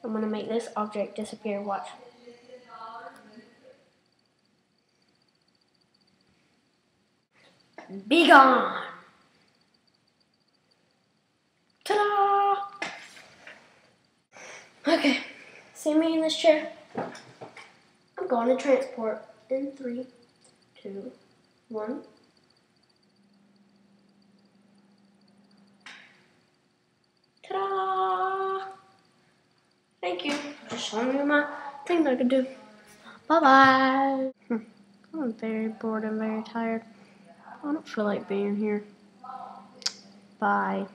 I'm gonna make this object disappear. Watch. Be gone! Ta-da! Okay, see me in this chair? I'm going to transport in 3, 2, 1. Ta-da! Thank you. Just showing you my thing that I could do. Bye-bye. I'm very bored and very tired. I don't feel like being here. Bye.